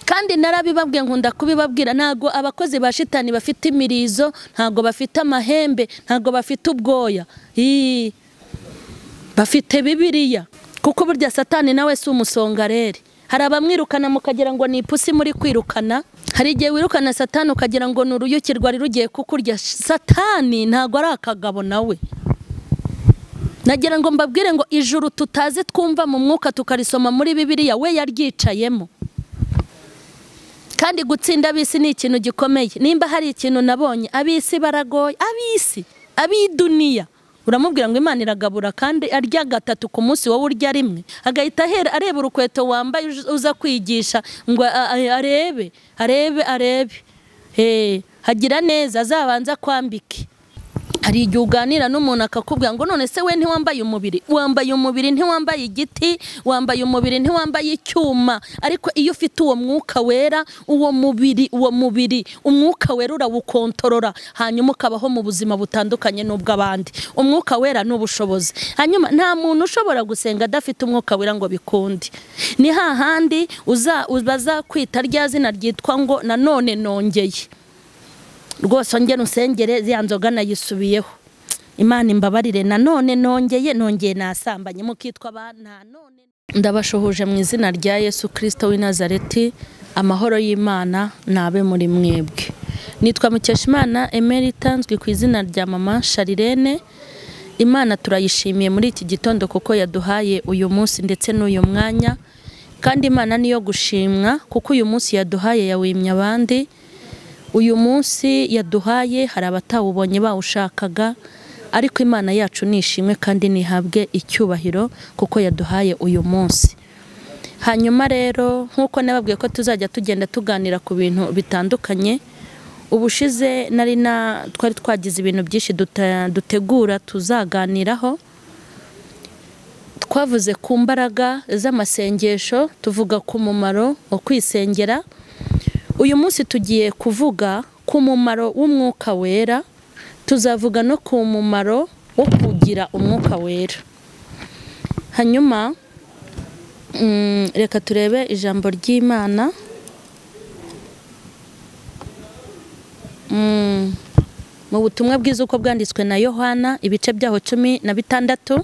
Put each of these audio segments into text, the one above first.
kandi narabibabwiye nkunda kubibabwira, ntago abakozi ba Satani bafite imirizo, ntago bafite amahembe, ntago bafite ubwoya, bafite Bibiliya, kuko burya Satani nawe si umusongarere. Hari abamwirukana mukagira ngo ni ipusi muri kwirukana, hari igihe wirukana Satani ukagira ngo ni uruyuki rwari rugiye kukurya. Satani ntago ari akagabo nawe. Nagira ngo mbabwire ngo ijuru tutazi twumva mu mwuka tukarisoma muri Bibiliya we yaryicayemo. Kandi gutsinda abisi ni ikintu gikomeye. Nimba hari ikintu nabonye, abisi baragoye, abiduniya. Uramubwira ngo Imana iragabura kandi arya gatatu ku munsi wowe urya rimwe, agahita areba urukweto wambaye uza kwigisha ngo arebe hagira neza azabanza kwambike. Hari igihe uganira n'umuntu akakubwira ngo none se we ntiwambaye umubiri, wambaye umubiri ntiwambaye igiti, wambaye umubiri ntiwambaye icyuma. Ariko iyo ufite uwo mwuka wera, uwo mubiri umwuka wera urawukontorora, hanyuma ukabaho mu buzima butandukanye n'ubw'abandi. Umwuka wera n'ubushobozi. Hanyuma nta muntu ushobora gusenga adafite umwuka wera ngo bikunde. Ni hahandi ubaza kwita rya zina ryitwa ngo nanone nongeye. Rwose ngene usengere ya nzoga nayisubiyeho. Imana imbabarire, nanone nongeye nasambanye mukitwa abana none. Ndabashuhuje mu izina rya Yesu Kristo w'i Nazareti. Amahoro y'Imana nabe muri mwebwe. Nitwa Mukeshimana Emerita, nzwi ku izina rya Mama Sharirene. Imana turayishimiye muri iki gitondo kuko yaduhaye uyu munsi ndetse n'uyu mwanya, kandi Imana niyo gushimwa kuko uyu munsi yaduhaye yawimye abandi. Uyu munsi yaduhaye hari abatawubonye bawushakaga, ariko Imana yacu nishimwe kandi nihabwe icyubahiro kuko yaduhaye uyu munsi. Hanyuma rero nkuko nababwiye ko tuzajya tugenda tuganira ku bintu bitandukanye. Ubushize twari twagize ibintu byinshi dutegura tuzaganiraho. Twavuze ku mbaraga z'amasengesho, tuvuga ku mumaro wo kwisengera. Uyu munsi tugiye kuvuga ku mumaro w'umwuka wera, tuzavuga no ku mumaro wo kugira umwuka wera. Hanyuma reka turebe ijambo ry'Imana mu butumwa bwiza uko bwanditswe na Yohana, ibice byaho 16,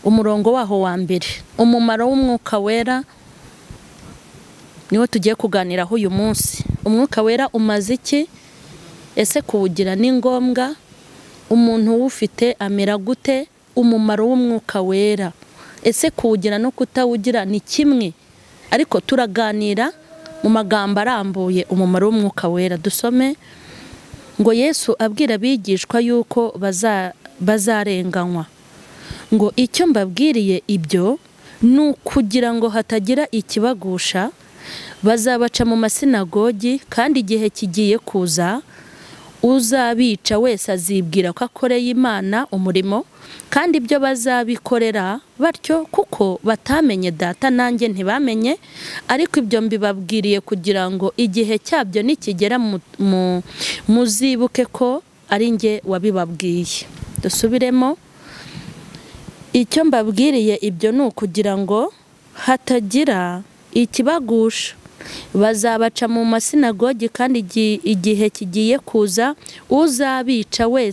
umurongo waho wa mbere. Umumaro w'umwuka wera niwo tugiye kuganiraho uyu munsi. Umwuka wera umaze iki? Ese kuwugira ni ngombwa? Umuntu ufite amera gute? Umumaro w'umwuka wera. Ese kuwugira no kutawugira ni kimwe? Ariko turaganira mu magambo arambuye umumaro w'umwuka wera. Dusome ngo Yesu abwira abigishwa yuko bazarenganywa. Ngo icyo mbabwiriye ibyo ni ukugira ngo hatagira ikibagusha. Bazabaca mu masinagogi, kandi igihe kigiye kuza uzabica wese azibwira ko akoreye Imana umurimo, kandi ibyo bazabikorera batyo kuko batamenye Data nanjye ntibamenye. Ariko ibyo mbibabwiriye kugira ngo igihe cyabyo nikigera muzibuke ko ari njye wabibabwiye. Dusubiremo. Icyo mbabwiriye ibyo ni ukugira ngo hatagira ikibagusha. Bazabaca mu masinagogi, kandi igihe kigiye kuza uzabica wese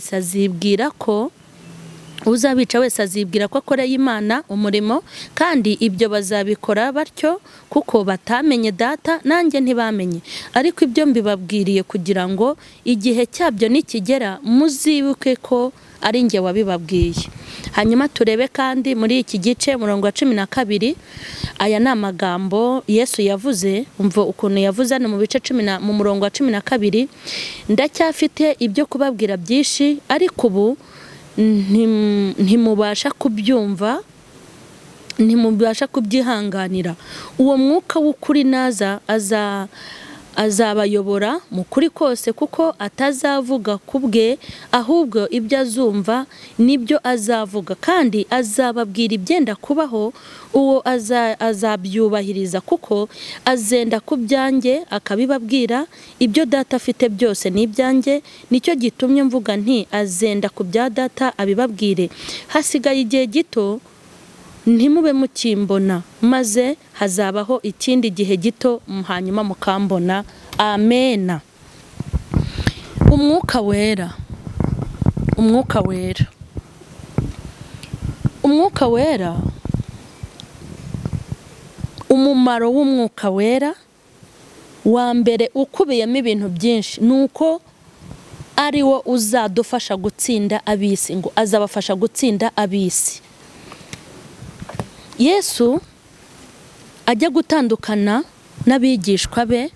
azibwira ko akoreye Imana umurimo, kandi ibyo bazabikora batyo kuko batamenye Data nanjye ntibamenye. Ariko ibyo mbibabwiriye kugira ngo igihe cyabyo nikigera muzibuke ko ari njye wabibabwiye. Hanyuma turebe kandi muri iki gice murongo wa 12. Aya ni amagambo Yesu yavuze. Umva ukuntu yavuze no mu bice 10 mu murongo wa 12. Ndacyafite ibyo kubabwira byinshi, ariko ubu ntimubasha kubyumva, ntimubasha kubyihanganira. Uwo mwuka w'ukuri naza azabayobora mu kuri kose, kuko atazavuga kubwe, ahubwo ibyo azumva nibyo azavuga, kandi azababwira ibyenda kubaho. Uwo azabyubahiriza, kuko azenda ku byanjye akabibabwira. Ibyo Data afite byose ni ibyanjye, nicyo gitumye mvuga nti azenda ku bya Data abibabwire. Hasigaye igihe gito ntimube mukimbona, maze hazabaho ikindi gihe gito hanyuma mukambona. Amena. Umwuka wera, umwuka wera, umwuka wera. Umumaro w'umwuka wera wa mbere ukubiyemo ibintu byinshi, nuko ari wo uzadufasha gutsinda abisi, ngo azabafasha gutsinda abisi. Yesu ajya gutandukana n'abigishwa be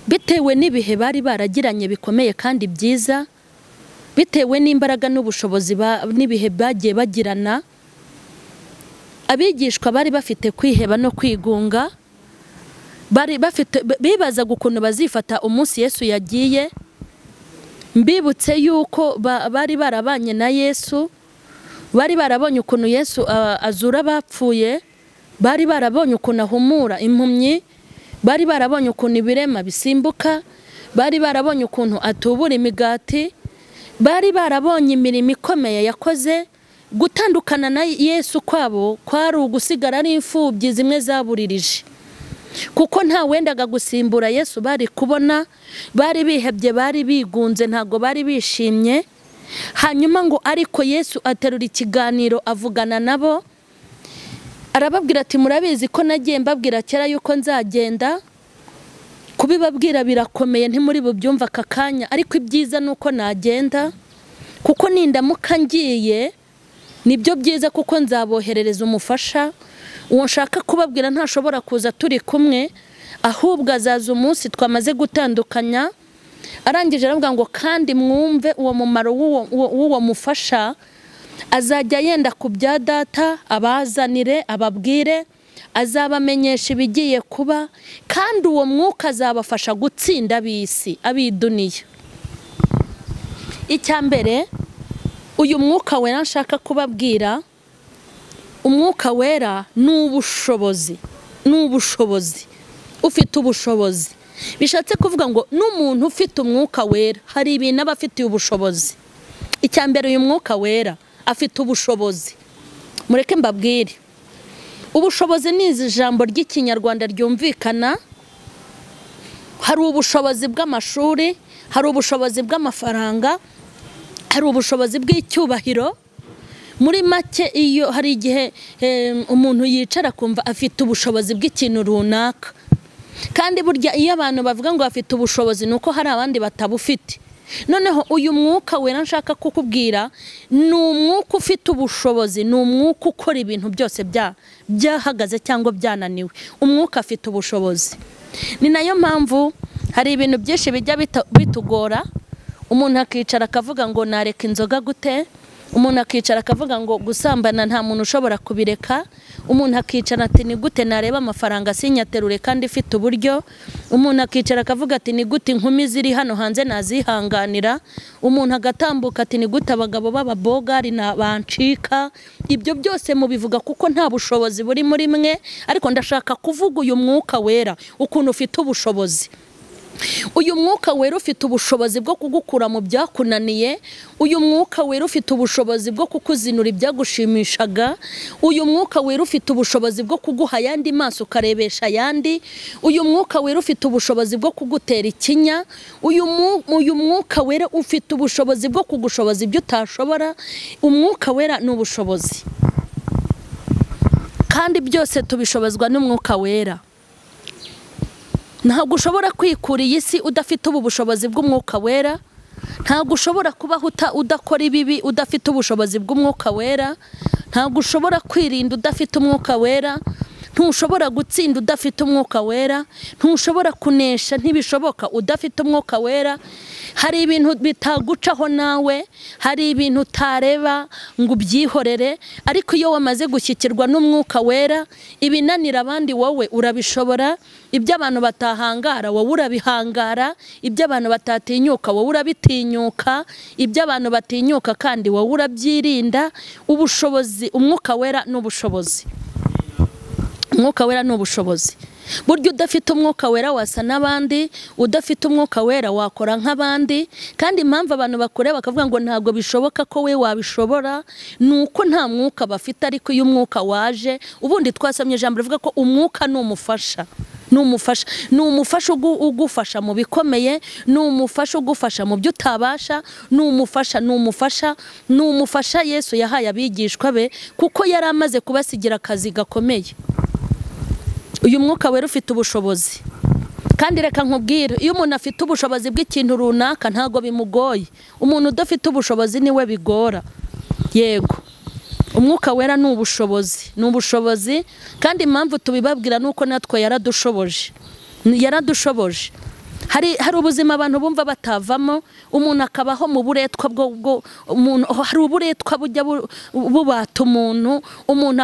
bitewe n'ibihe bari baragiranye bikomeye kandi byiza, bitewe n'imbaraga n'ubushobozi n'ibihe bagiye bagirana. Abigishwa bari bafite kwiheba no kwigunga, bibazaga ukuntu bazifata umunsi Yesu yagiye. Mbibutse yuko bari barabanye na Yesu, bari barabonye ukuntu Yesu azura abapfuye, bari barabonye ukuntu ahumura impumyi, bari barabonye ukuntu ibirema bisimbuka, bari barabonye ukuntu atubura imigati, bari barabonye imirimo ikomeye yakoze. Gutandukana na Yesu kwabo kwari ugusigara ari imfubyi zimwe zaburirije, kuko nta wendaga gusimbura Yesu bari kubona. Bari bihebye, bari bigunze, ntago bari bishimye. Hanyuma ngo ariko Yesu aterura ikiganiro avugana nabo, arababwira ati murabizi ko nagiye mbabwira kera yuko nzagenda, kubibabwira birakomeye ntimuri bubyumva aka kanya, ariko ibyiza nuko nagenda, kuko nindamuka ngiye nibyo byiza, kuko nzaboherereza umufasha. Uwo nshaka kubabwira ntashobora kuza turi kumwe, ahubwo azaza umunsi twamaze gutandukanya. Arangije aravuga ngo kandi mwumve uwo mumaro w'uwo mufasha, azajya yenda ku bya data, abazanire, ababwire, azabamenyesha ibigiye kuba, kandi uwo mwuka azabafasha gutsinda ab'isi, ab'iduniya. Icyambere uyu mwuka wera nshaka kubabwira, umwuka wera n'ubushobozi, n'ubushobozi, ufite ubushobozi. Bishatse kuvuga ngo n'umuntu ufite umwuka wera hari ibintu aba afitiye ubushobozi. Icyambere uyu mwuka wera afite ubushobozi. Mureke mbabwire, ubushobozi ni ijambo ry'ikinyarwanda ryumvikana. Hari ubushobozi bw'amashuri, hari ubushobozi bw'amafaranga, hari ubushobozi bw'icyubahiro. Muri make iyo hari igihe umuntu yicara kumva afite ubushobozi bw'ikintu runaka, kandi burya iyo abantu bavuga ngo afite ubushobozi nuko hari abandi batabufite. Noneho uyu mwuka wera nshaka kukubwira ni umwuka ufite ubushobozi, ni umwuka ukora ibintu byose byahagaze cyangwa byananiwe. Umwuka afite ubushobozi. Ni nayo mpamvu hari ibintu byinshi bijya bitugora. Umuntu akicara akavuga ngo nareka inzoga gute, umuntu akicara akavuga ngo gusambana nta muntu ushobora kubireka, umuntu akicara ati ni gute nareba amafaranga sinyaterure kandi ifite uburyo, umuntu akicara akavuga ati ni gute inkumi ziri hano hanze nazihanganira, umuntu agatambuka ati ni gute abagabo b'ababogari bancika. Ibyo byose mubivuga kuko nta bushobozi buri muri mwe, ariko ndashaka kuvuga uyu mwuka wera ukuntu ufite ubushobozi. Uyu mwuka wera ufite ubushobozi bwo kugukura mu byakunaniye. Uyu mwuka wera ufite ubushobozi bwo kukuzinura ibyagushimishaga. Uyu mwuka wera ufite ubushobozi bwo kuguha yandi maso ukarebesha yandi. Uyu mwuka wera ufite ubushobozi bwo kugutera ikinya. Uyu mwuka wera ufite ubushobozi bwo kugushoboza ibyo utashobora. Umwuka wera ni ubushobozi, kandi byose tubishobozwa n'umwuka wera. Ntabwo ushobora kwikura iyi si udafite ubu bushobozi bw'umwuka wera. Ntabwo ushobora kubaho udakora ibibi udafite ubushobozi bw'umwuka wera. Ntabwo ushobora kwirinda udafite umwuka wera. Ntushobora gutsinda udafite umwuka wera. Ntushobora kunesha, ntibishoboka udafite umwuka wera. Hari ibintu bitagucaho nawe, hari ibintu utareba ngo ubyihorere, ariko iyo wamaze gushyikirwa n'umwuka wera, ibinanira abandi wowe urabishobora. Ibyo abantu batahangara wowe urabihangara, ibyo abantu batatinyuka wowe urabitinyuka, ibyo abantu batinyuka kandi wowe urabyirinda. Ubushobozi, umwuka wera n'ubushobozi. Umwuka wera n'ubushobozi. buryo udafite umwuka wera wasa n'abandi, udafite umwuka wera wakora nk'abandi. Kandi impamvu abantu bakureba bakavuga ngo ntabwo bishoboka ko we wabishobora, nuko nta mwuka bafite. Ariko iyo umwuka waje, ubundi twasomye ijambo rivuga ko umwuka ni umufasha, ni umufasha ugufasha mu bikomeye, ni umufasha ugufasha mu byo utabasha, ni umufasha Yesu yahaye abigishwa be, kuko yari amaze kubasigira akazi gakomeye. Uyu mwuka wera ufite ubushobozi. Kandi reka nkubwire, iyo umuntu afite ubushobozi bw'ikintu runaka ntago bimugoye. Umuntu udafite ubushobozi niwe bigora. Yego, umwuka wera ni ubushobozi, kandi impamvu tubibabwira nuko natwe yaradushoboje. Hari ubuzima abantu bumva batavamo, umuntu akabaho mu buretwa hari uburetwa bujya bubata umuntu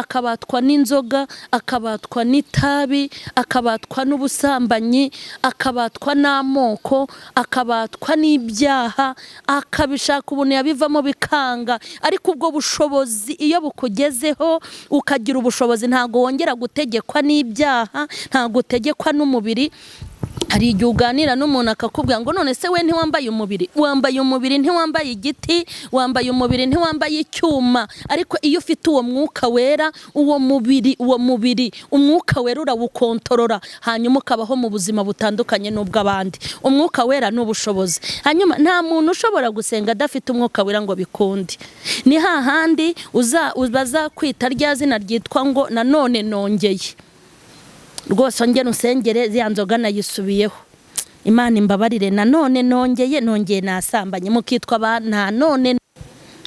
akabatwa n'inzoga, akabatwa n'itabi, akabatwa n'ubusambanyi, akabatwa n'amoko, akabatwa n'ibyaha, akabishaka ubuntu yabivamo bikanga. Ariko ubwo bushobozi iyo bukugezeho ukagira ubushobozi, ntago wongera gutegekwa n'ibyaha, ntago utegekwa n'umubiri. Hari igihe uganira n'umuntu akakubwira ngo none se we ntiwambaye umubiri, wambaye umubiri ntiwambaye igiti, wambaye umubiri ntiwambaye icyuma. Ariko iyo ufite uwo mwuka wera, uwo mubiri umwuka wera urawukontorora, hanyuma ukabaho mu buzima butandukanye n'ubw'abandi. Umwuka wera ni ubushobozi. Hanyuma nta muntu ushobora gusenga adafite umwuka wera ngo bikunde. Ni hahandi bazakwita rya zina ryitwa ngo nanone nongeye. Rwose ongera usengere ya nzoga nayisubiyeho, Imana imbabarire, nanone nongeye nasambanye, mukitwa nanone.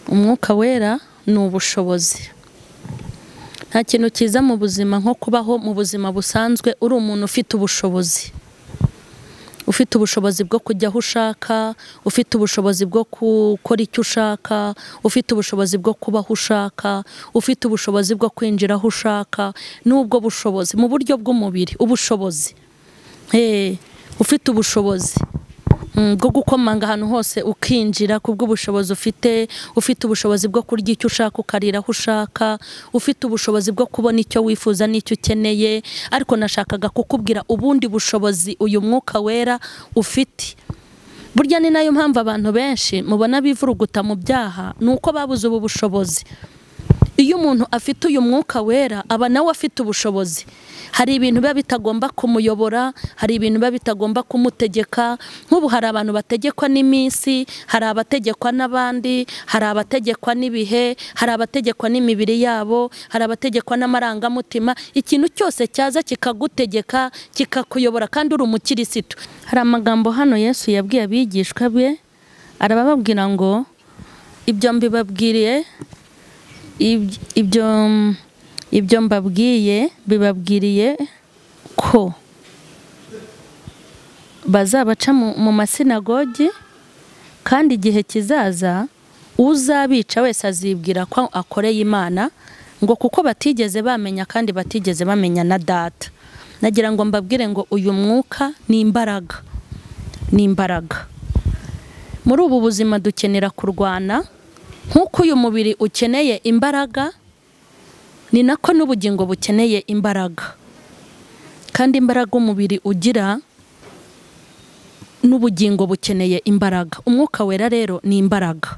Umwuka wera ni ubushobozi. Nta kintu cyiza mu buzima nko kubaho mu buzima busanzwe uri umuntu ufite ubushobozi. Ufite ubushobozi bwo kujya aho ushaka, ufite ubushobozi bwo gukora icyo ushaka, ufite ubushobozi bwo kuba aho ushaka, ufite ubushobozi bwo kwinjira aho ushaka. N'ubwo bushobozi mu buryo bw'umubiri, ubushobozi ufite ubushobozi bwo gukomanga ahantu hose ukinjira, kubw'ubushobozi ufite ubushobozi bwo kurya icyo ushaka ukarira aho ushaka, ufite ubushobozi bwo kubona icyo wifuza n'icyo ukeneye. Ariko nashakaga kukubwira ubundi bushobozi uyu mwuka wera ufite. Burya ni nayo mpamvu abantu benshi mubona bivuruguta mu byaha, nuko babuze ubu bushobozi. Iyo umuntu afite uyu mwuka wera, aba nawe afite ubushobozi. Hari ibintu biba bitagomba kumuyobora, hari ibintu biba bitagomba kumutegeka. Nk'ubu hari abantu bategekwa n'iminsi, hari abategekwa n'abandi, hari abategekwa n'ibihe, hari abategekwa n'imibiri yabo, hari abategekwa n'amarangamutima. Ikintu cyose cyaza kikagutegeka, kikakuyobora, kandi uri umukirisitu. Hari amagambo hano Yesu yabwiye abigishwa be, arababwira ngo ibyo mbibabwiriye, ibyo mbabwiye bibabwiriye ko bazabaca mu masinagogi, kandi igihe kizaza uzabica wese azibwira ko akoreye Imana, ngo kuko batigeze bamenya kandi batigeze bamenya na Data. Nagira ngo mbabwire ngo uyu mwuka ni imbaraga. Muri ubu buzima dukenera kurwana. Nk'uko uyu mubiri ukeneye imbaraga, ni nako n'ubugingo bukeneye imbaraga. Kandi imbaraga umubiri ugira n'ubugingo bukeneye imbaraga. Umwuka wera rero ni imbaraga.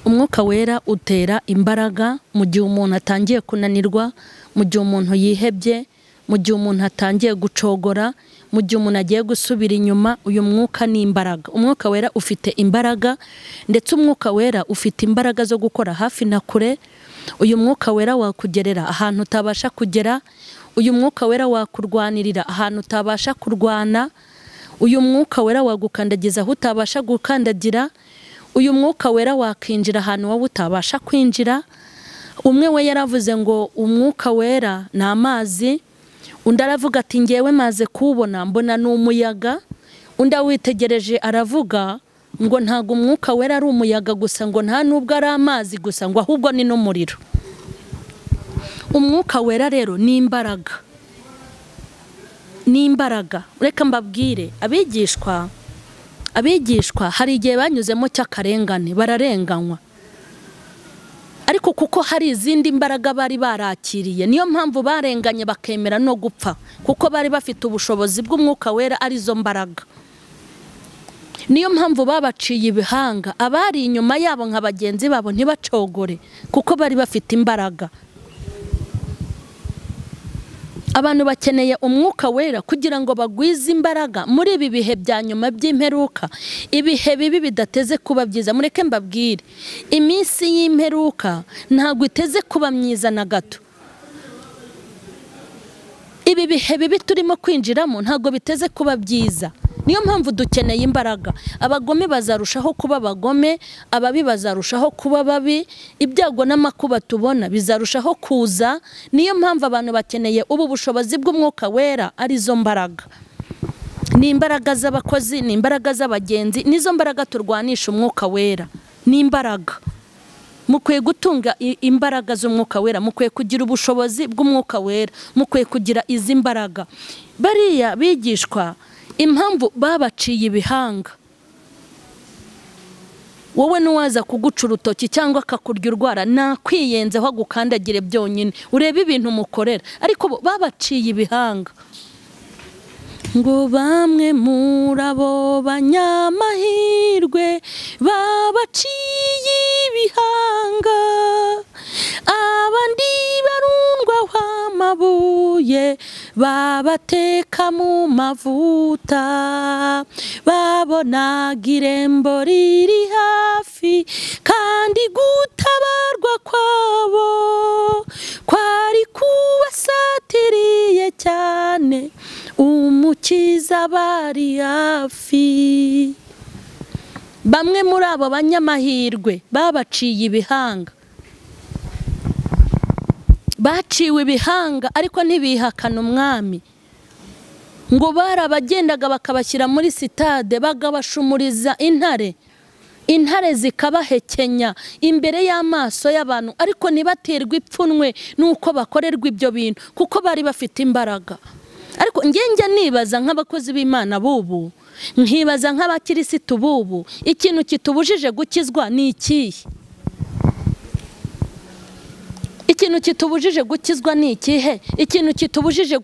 Umwuka wera utera imbaraga mu gihe umuntu atangiye kunanirwa, mu gihe umuntu yihebye, mu gihe umuntu atangiye gucogora, mu gihe umuntu agiye gusubira inyuma. Uyu mwuka ni imbaraga. Umwuka wera ufite imbaraga, ndetse umwuka wera ufite imbaraga zo gukora hafi na kure. Uyu mwuka wera wakugerera ahantu utabasha kugera. Uyu mwuka wera wakurwanirira ahantu utabasha kurwana. Uyu mwuka wera wagukandagiza aho utabasha gukandagira. Uyu mwuka wera wakinjira ahantu wowe utabasha kwinjira. Umwe we yaravuze ngo umwuka wera ni amazi. Undi aravuga ati ngewe maze kubona mbona ni umuyaga. Undi awitegereje aravuga ngo ntago umwuka wera ari umuyaga gusa, ngo nta nubwo ari amazi gusa, ngo ahubwo ni n'umuriro. Umwuka wera rero ni imbaraga. Reka mbabwire, abigishwa hari igihe banyuzemo cy'akarengane, bararenganywa. ariko kuko hari izindi mbaraga bari barakiriye, niyo mpamvu barenganye bakemera no gupfa, kuko bari bafite ubushobozi bw'umwuka wera arizo mbaraga. Niyo mpamvu babaciye ibihanga, abari inyuma yabo nka bagenzi babo ntibacogore, kuko bari bafite imbaraga. Abantu bakeneye umwuka wera kugira ngo bagwize imbaraga muri ibi bihe bya nyuma by'imperuka, ibihe bibi bidateze kuba byiza. Mureke mbabwire, iminsi y'imperuka ntabwo iteze kuba myiza na gato. Ibi bihe bibi turimo kwinjiramo ntabwo biteze kuba byiza. Niyo mpamvu dukeneye imbaraga. Abagome bazarushaho kuba abagome, ababi bazarushaho kuba babi, ibyago n'amakuba tubona bizarushaho kuza. Niyo mpamvu abantu bakeneye ubu bushobozi bw'umwuka wera arizo mbaraga. Ni imbaraga z'abakozi, ni imbaraga z'abagenzi, nizo mbaraga turwanisha umwuka wera. Ni imbaraga. Mukwiye gutunga imbaraga z'umwuka wera, mukwiye kugira ubushobozi bw'umwuka wera, mukwiye kugira izi mbaraga. Bariya bigishwa impamvu babaciye ibihanga, wowe nuwaza kuguca urutoki cyangwa akakurya urwara, nakwiyenzeho agukandagire byonyine urebe ibintu mukorera, ariko babaciye ibihanga. Ngo bamwe muri abo banyamahirwe babaciye ibihanga, abandi barundwaho amabuye babateka mu mavuta, babonaga irembo riri hafi kandi gutabarwa kwabo kwari kubasatiriye cyane, umukiza bari hafi. Bamwe muri abo banyamahirwe babaciye ibihanga, baciwe ibihanga ariko ntibihakana umwami. Ngo barabagendaga bakabashyira muri sitade bagabashumuriza intare, intare zikabahekenya imbere y'amaso y'abantu, ariko ntibaterwe ipfunwe nuko bakorerwa ibyo bintu, kuko bari bafite imbaraga. Ariko njye nibaza nk'abakozi b'Imana bubu, nkibaza nk'abakirisitu bubu, ikintu kitubujije gukizwa ni ikihe? Ikintu kitubujije gukizwa ni ikihe? Ikintu kitubujije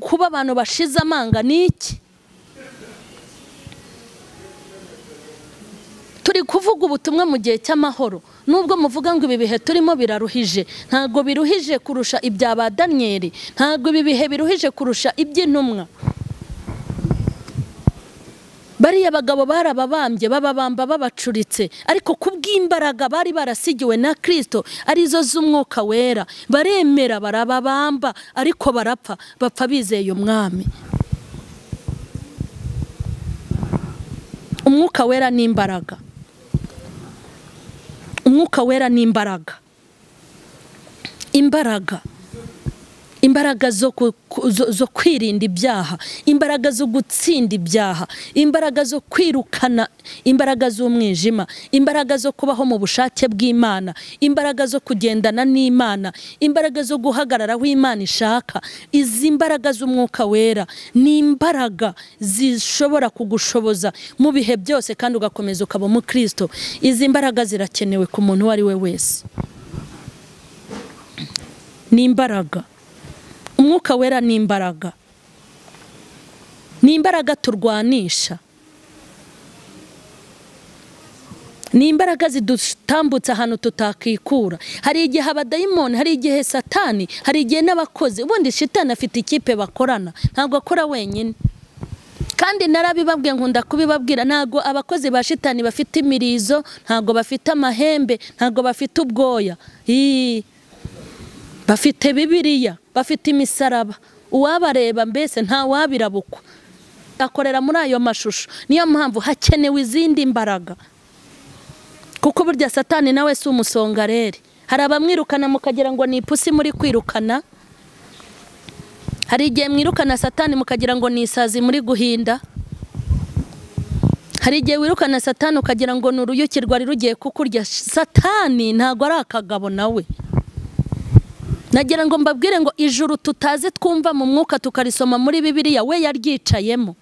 kuba abantu bashize amanga ni iki? Turi kuvuga ubutumwa mu gihe cy'amahoro, nubwo muvuga ngo ibi bihe turimo biraruhije, ntabwo biruhije kurusha ibya ba Danieli, ntabwo ibi bihe biruhije kurusha iby'intumwa. Bariya bagabo barababambye, bababamba babacuritse, ariko kubw'imbaraga bari barasigiwe na Kristo arizo z'umwuka wera, baremera barababamba, ariko barapfa, bapfa bizeye umwami. Umwuka wera ni imbaraga. Umwuka wera ni imbaraga. Imbaraga. Imbaraga zo kwirinda ibyaha, imbaraga zo gutsinda ibyaha, imbaraga zo kwirukana imbaraga z'umwijima, imbaraga zo kubaho mu bushake bw'Imana, imbaraga zo kugendana n'Imana, imbaraga zo guhagarara aho Imana ishaka. Izi mbaraga z'umwuka wera ni imbaraga zishobora kugushoboza mu bihe byose kandi ugakomeza ukaba mu Kristo. Izi mbaraga zirakenewe ku muntu uwo ari we wese. Ni imbaraga. Umwuka wera ni imbaraga. Ni imbaraga turwanisha. Ni imbaraga zidutambutsa ahantu tutakikura. Hari igihe abadayimoni, hari igihe Satani, hari igihe n'abakozi. Ubundi Satani afite ikipe bakorana, ntabwo akora wenyine. Kandi narabibabwiye, nkunda kubibabwira, ntabwo abakozi ba Satani bafite imirizo, ntabwo bafite amahembe, ntabwo bafite ubwoya. Bafite Bibiliya, bafite imisaraba. Uwabareba mbese nta wabirabukwa. Akorera muri ayo mashusho. Niyo mpamvu hakenewe izindi mbaraga. Kuko burya Satani nawe si umusongareri. Hari abamwirukana mukagira ngo ni ipusi muri kwirukana. Hari igihe mwirukana Satani mukagira ngo ni isazi muri guhinda. Hari igihe wirukana Satani ukagira ngo ni uruyuki rwari rugiye kukurya. Satani ntago ari akagabo nawe. Nagira ngo mbabwire ngo ijuru tutazi twumva mu mwuka tukarisoma muri Bibiliya we yaryicayemo.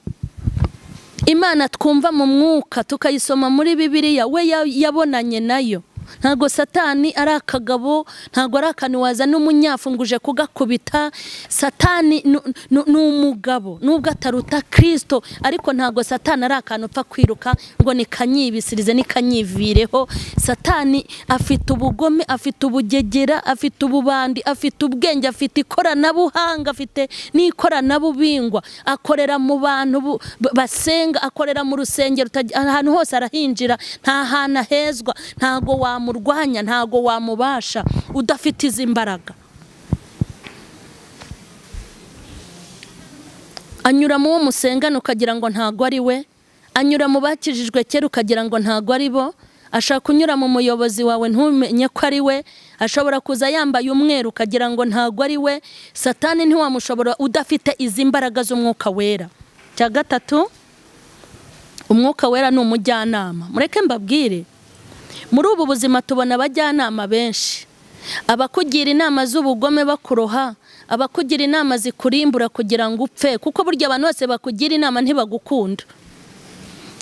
Imana twumva mu mwuka tukayisoma muri Bibiliya we yabonanye nayo. ntago Satani ari akagabo, ntago ari akantu wazana umunyafu ngo uje kugakubita. Satani ni umugabo nubwo ataruta Kristo, ariko ntago Satani ari akantu upfa kwiruka ngo nikanyibisirize nikanyivireho. Satani afite ubugome, afite ubugegera, afite ububandi, afite ubwenge, afite ikoranabuhanga, afite n'ikoranabuhingwa. Akorera mu bantu basenga, akorera mu rusengero, ahantu hose arahinjira, nta hana hezwa. Ntago wamurwanya, ntago wamubasha udafite izi mbaraga. Anyura mu wo musengana ukagira ngo ntago ari we, anyura mu bakijijwe kera ukagira ngo ntago ari bo, ashaka kunyura mu muyobozi wawe ntumenye ko ari we, ashobora kuza yambaye umweru ukagira ngo ntago ari we. Satani ntiwamushobora udafite izi mbaraga z'umwuka wera. Cya gatatu, umwuka wera ni umujyanama. Mureke mbabwire, muri ubu buzima tubona abajyanama benshi, abakugira inama z'ubugome bakuroha, abakugira inama zikurimbura kugira ngo upfe, kuko burya abantu bose bakugira inama ntibagukunda.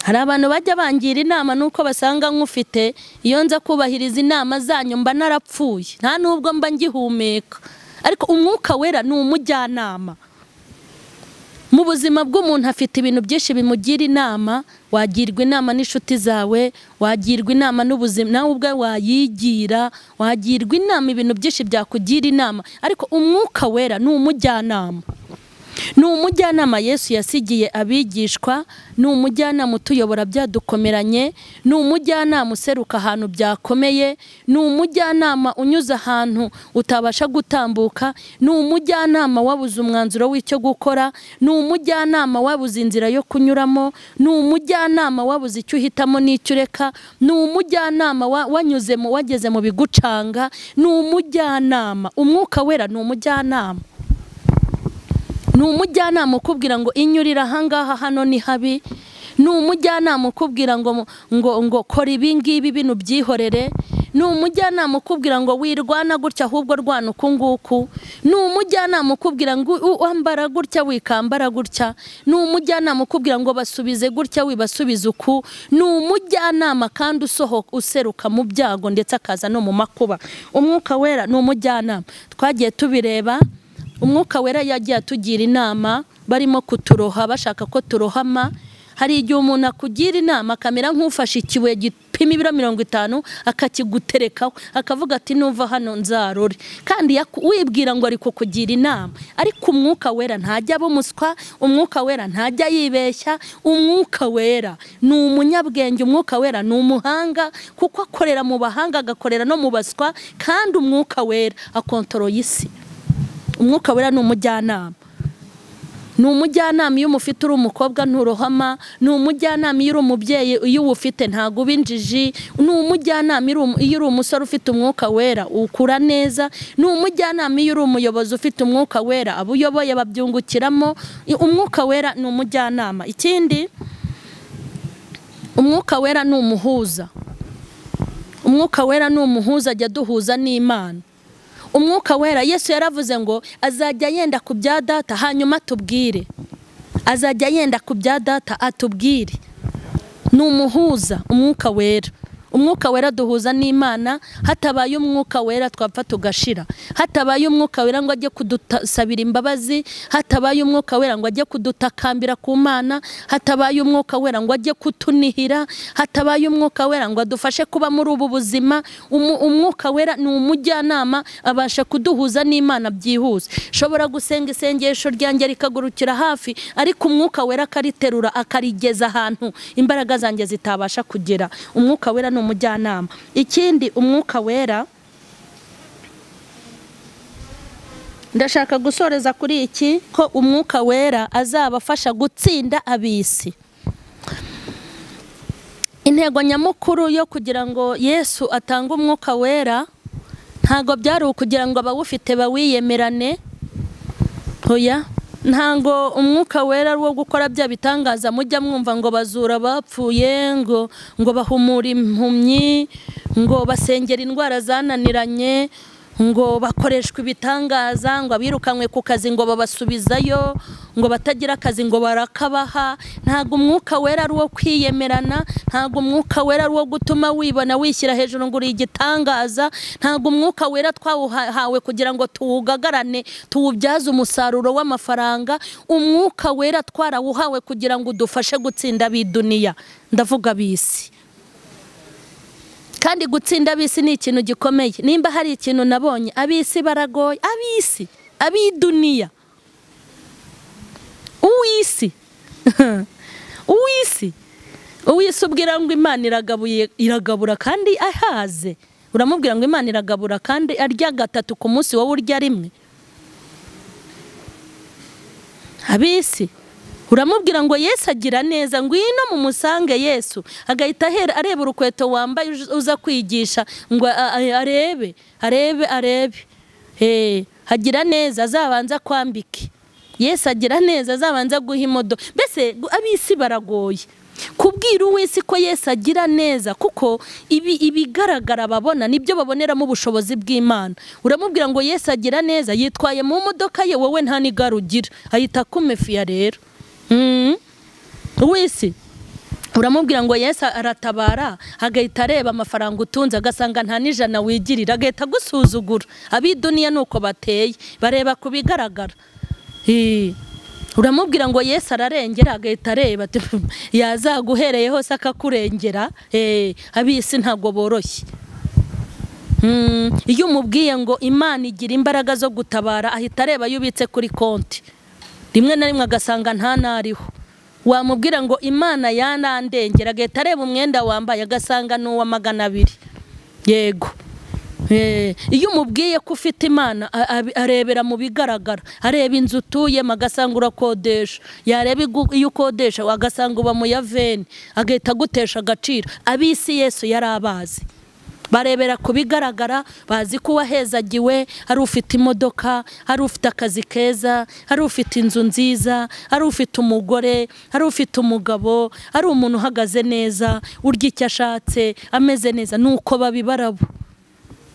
Hari abantu bajya bangira inama nuko basanga nk'ufite, iyo nza kubahiriza inama zanyu mba narapfuye, nta nubwo mba ngihumeka. Ariko umwuka wera ni umujyanama. Mu buzima bw'umuntu afite ibintu byinshi bimugira inama. Wagirwa inama n'inshuti zawe, wagirwa inama n'ubuzima, nawe ubwe wayigira, wagirwa inama ibintu byinshi byakugira inama. Ariko umwuka wera ni umujyanama. Ni umujyanama Yesu yasigiye abigishwa, ni umujyanama utuyobora byadukomeranye, ni umujyanama useruka ahantu byakomeye, ni umujyanama unyuza ahantu utabasha gutambuka, ni umujyanama wabuze umwanzuro w'icyo gukora, ni umujyanama wabuze inzira yo kunyuramo, ni umujyanama wabuze icyo uhitamo n'icyo ureka, ni umujyanama wageze mu bigucanga, ni umujyanama. Umwuka wera ni umujyanama. Ni umujyanama ukubwira ngo inyurira ahangaha hano ni habi. Ni umujyanama ukubwira ngo kora ibi ngibi bino byihorere. Ni umujyanama ukubwira ngo wirwana gutya ahubwo rwana uku nguku. Ni umujyanama ukubwira ngo wambara gutya wikambara gutya. Ni umujyanama ukubwira ngo basubize gutya wibasubize uku. Ni umujyanama kandi useruka mu byago ndetse akaza no mu makuba. Umwuka wera ni umujyanama. Twagiye tubireba. Umwuka wera yagiye atugira inama, barimo kuturoha bashaka ko turohama. Hari igihe umuntu akugira inama akamera nk'ufashe ikibuye gipima ibiro 50 akakiguterekaho, akavuga ati nuva hano nzarore, kandi wibwira ngo ari kukugira inama. Ariko umwuka wera ntajya bumuswa, umwuka wera ntajya yibeshya. Umwuka wera ni umunyabwenge, umwuka wera ni umuhanga, kuko akorera mu bahanga agakorera no mu baswa, kandi umwuka wera akontoroye isi. Umwuka wera ni umujyanama. Ni umujyanama iyo umufite uri umukobwa nturohama, ni umujyanama iyo uri umubyeyi, iyo uwufite ntago ubinjiji, ni umujyanama iyo uri umusore ufite umwuka wera ukura neza, ni umujyanama iyo uri umuyobozi ufite umwuka wera abo uyoboye babyungukiramo. Umwuka wera ni umujyanama. Ikindi, umwuka wera ni umuhuza. Umwuka wera ni umuhuza, ajya duhuza n'Imana. Umwuka wera Yesu yaravuze ngo azajya yenda ku bya data hanyuma atubwire. Azajya yenda ku bya data atubwire. Ni umuhuza umwuka wera. Umwuka wera duhuza n'Imana. Hatabaye umwuka wera twapfa tugashira. Hatabaye umwuka wera ngo ajye kudusabira imbabazi, hatabaye umwuka wera ngo ajye kudutakambira ku Mana, hatabaye umwuka wera ngo ajye kutunihira, hatabaye umwuka wera ngo adufashe kuba muri ubu buzima. Umwuka wera ni umujyanama, abasha kuduhuza n'Imana byihuse. Shobora gusenga isengesho ryanjye rikagurukira hafi, ariko umwuka wera akariterura akarigeza ahantu imbaraga zanjye zitabasha kugera. Umwuka wera ni umujyanama. Ikindi, umwuka wera, ndashaka gusoreza kuri iki, ko umwuka wera azabafasha gutsinda abisi. Intego nyamukuru yo kugira ngo Yesu atange umwuka wera ntago byari ukugira ngo abawufite bawiyemerane. Oya, ntango umwuka wera wo gukora bya bitangaza mujya mwumva ngo bazura bapfuye, ngo bahumura impumyi, ngo basengera indwara zananiranye, ngo bakoreshwe ibitangaza, ngo abirukanywe ku kazi ngo babasubizayo, ngo batagira akazi ngo barakabaha. Ntago umwuka wera ari uwo kwiyemerana, ntago umwuka wera ari uwo gutuma wibona wishyira hejuru ngo uri igitangaza, ntago umwuka wera twawuhawe kugira ngo tuwugagarane tuwubyaze umusaruro w'amafaranga. Umwuka wera twarawuhawe kugira ngo udufashe gutsinda ab'iduniya, ndavuga bisi. Kandi gutsinda ab'isi ni ikintu gikomeye. Nimba hari ikintu nabonye, ab'isi baragoye, ab'isi, ab'iduniya, uw'isi uw'isi ubwira ngo Imana iragabura kandi ahaze. Uramubwira ngo Imana iragabura kandi arya gatatu ku munsi, wowe urya rimwe. Ab'isi uramubwira ngo Yesu agira neza, ngwino mu musange Yesu, agahita areba urukweto wambaye uza kwigisha ngo arebe hagira neza, azabanza kwambike. Yesu agira neza, azabanza guha imodoka. Mbese ab'isi baragoye kubwira uw'isi ko Yesu agira neza, kuko ibigaragara babona nibyo baboneramo ubushobozi bw'Imana. Uramubwira ngo Yesu agira neza, yitwaye mu modoka ye, wowe nta n'igare ugira, ahita akumefiya rero. Uw'isi uramubwira ngo Yesu aratabara, agahita areba amafaranga utunze agasanga nta n'ijana wigirira, agahita agusuzugura. Ab'iduniya nuko bateye, bareba ku bigaragara. Uramubwira ngo Yesu ararengera, agahita areba yazaguhereye hose akakurengera. Ab'isi ntago boroshye. Iyo umubwiye ngo Imana igira imbaraga zo gutabara, ahita areba yubitse kuri konti, rimwe na rimwe agasanga nta nariho. Wamubwira ngo Imana yanandengera, agahita areba umwenda wambaye agasanga ni uwa 200. Yego. Iyo umubwiye ko ufite Imana, arebera mu bigaragara, areba inzu utuyemo agasanga urakodesha, yareba iyo ukodesha agasanga uba mu yaveni, agahita agutesha agaciro. Ab'isi Yesu yari abazi, barebera ku bigaragara, bazi ko wahezagiwe, ari ufite imodoka, ari ufite akazi keza, ari ufite inzu nziza, ari ufite umugore, ari ufite umugabo, ari umuntu uhagaze neza, urya icyo ashatse, ameze neza, nuko babibarabo.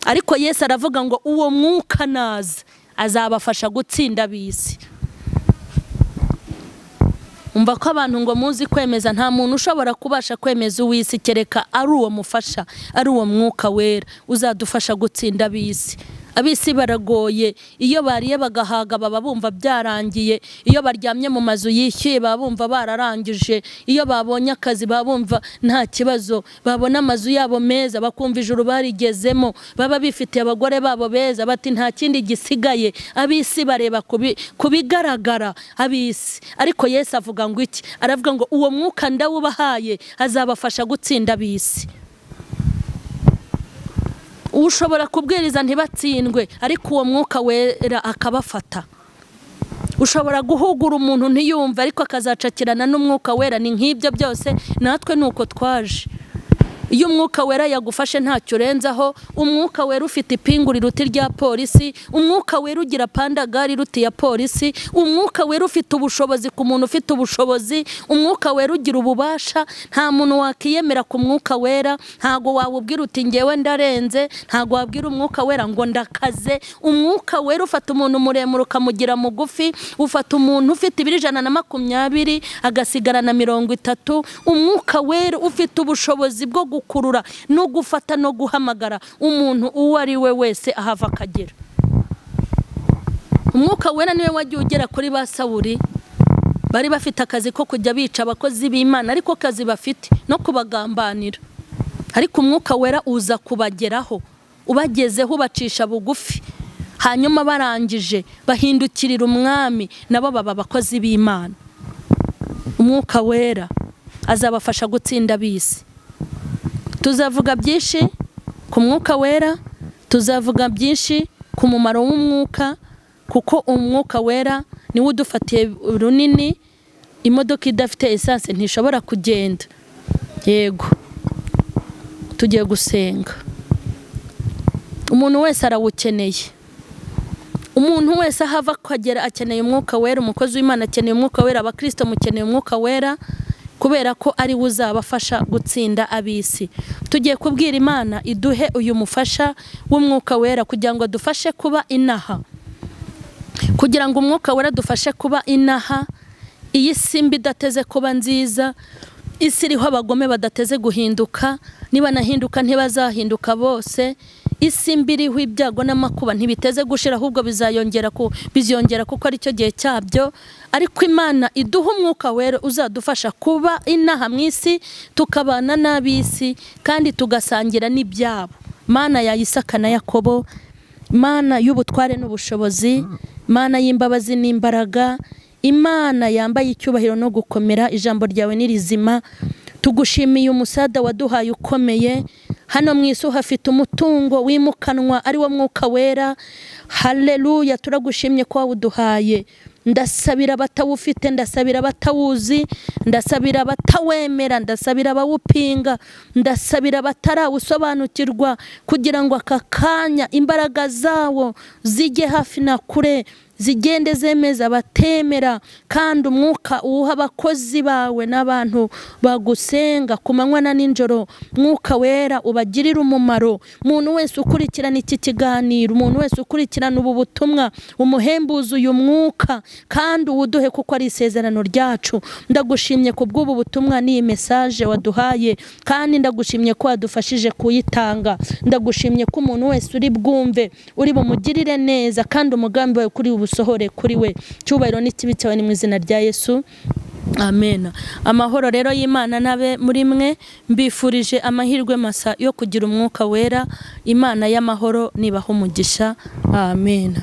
Ariko Yesu aravuga ngo uwo mwuka naza azabafasha gutsinda ab'isi. Umva ko abantu ngo muzi kwemeza, nta muntu ushobora kubasha kwemeza uw'isi kereka ari uwo mufasha, ari uwo mwuka wera uzadufasha gutsinda ab'isi. Ab'isi baragoye, iyo bariye bagahaga baba bumva byarangiye, iyo baryamye mu mazu yishyuye baba bumva bararangije, iyo babonye akazi baba bumva nta kibazo, babona amazu yabo meza bakumva ijuru barigezemo, baba bifitiye abagore babo beza, bati nta kindi gisigaye. Ab'isi bareba kubigaragara ab'isi. Ariko Yesu avuga ngo iki? Aravuga ngo uwo mwuka ndawubahaye azabafasha gutsinda ab'isi. Ushobora kubwiriza ntibatsindwe, ariko uwo mwuka wera akabafata. Ushobora guhugura umuntu ntiyumve, ariko akazacakirana n'umwuka wera. Ni nk'ibyo byose natwe nuko twaje. Iyo umwuka wera yagufashe ntacyo urenzaho, umwuka wera ufite ipingu riruta irya polisi, umwuka wera ugira pandagari iruta iya polisi, umwuka wera ufite ubushobozi ku muntu ufite ubushobozi, umwuka wera ugira ububasha. Nta muntu wakiyemera ku mwuka wera, ntago wawubwira uti ngewe ndarenze, ntago wabwira umwuka wera ngo ndakaze. Umwuka wera ufata umuntu muremure ukamugira mugufi, ufata umuntu ufite ibiro 120 agasigarana 30. Umwuka wera ufite ubushobozi bwo gukurura no gufata no guhamagara umuntu uwo ari we wese ahava akagera. Umwuka wera niwe wagiye ugera kuri ba Sawuli, bari bafite akazi ko kujya bica abakozi b'Imana, ariko kazi bafite no kubagambanira. Ariko umwuka wera uza kubageraho, ubagezeho bacisha bugufi, hanyuma barangije bahindukirira umwami, nabo baba abakozi b'Imana. Umwuka wera azabafasha gutsinda ab'isi. Tuzavuga byinshi ku mwuka wera, tuzavuga byinshi ku mumaro w'umwuka, kuko umwuka wera niwe udufatiye runini. Imodoka idafite essence ntishobora kugenda. Yego, tugiye gusenga. Umuntu wese arawukeneye, umuntu wese ahava akagera akeneye umwuka wera. Umukozi w'Imana akeneye umwuka wera, abakristo mukeneye umwuka wera. kubera ko ari we uzabafasha gutsinda ab'isi. Tugiye kubwira Imana iduhe uyu mufasha w'umwuka wera kugira ngo dufashe kuba inaha, kugira ngo umwuka wera dufashe kuba inaha. Iyi simba idateze kuba nziza, isi iriho abagome badateze guhinduka, niba nahinduka ntibazahinduka bose. Isi mbiriho ibyago n'amakuba ntibiteze gushira, ahubwo bizongera kuko ari cyo gihe cyabyo. Ariko Imana iduha umwuka wera uzadufasha kuba inaha mu isi, tukabana n'ab'isi kandi tugasangira n'ibyabo. Mana ya Isaka na Yakobo, Mana y'ubutware n'ubushobozi, Mana y'imbabazi n'imbaraga, Imana yambaye icyubahiro no gukomera, ijambo ryawe ni rizima. Tugushimiye umusada waduhaye ukomeye. Hano mu isi hafite umutungo wimukanwa ari wo mwuka wera. Haleluya, turagushimye ko wawuduhaye. Ndasabira abatawufite, ndasabira abatawuzi, ndasabira abatawemera, ndasabira abawupinga, ndasabira batarawusobanukirwa, kugira ngo aka kanya imbaraga zawo zijye hafi na kure, zigende zemeza abatemera, kandi umwuka uwuha abakozi bawe n'abantu bagusenga ku manywa na nijoro. Mwuka wera ubagirira umumaro. Umuntu wese ukurikirana iki kiganiro, umuntu wese ukurikirana ubu butumwa, umuhembuza uyu mwuka kandi uwuduhe, kuko ari isezerano ryacu. Ndagushimye ku bw'ubu butumwa n'iyi message waduhaye, kandi ndagushimye ko wadufashije kuyitanga. Ndagushimye ko umuntu wese uri bwumve uri bumugirire neza, kandi umugambi wawe kuri ubusohore kuri we. Cyubahiro n'ikibi cyawe ni mu izina rya Yesu, amen. Amahoro rero y'Imana nabe muri mwe, mbifurije amahirwe masa yo kugira umwuka wera. Imana y'amahoro nibaho umugisha, amen.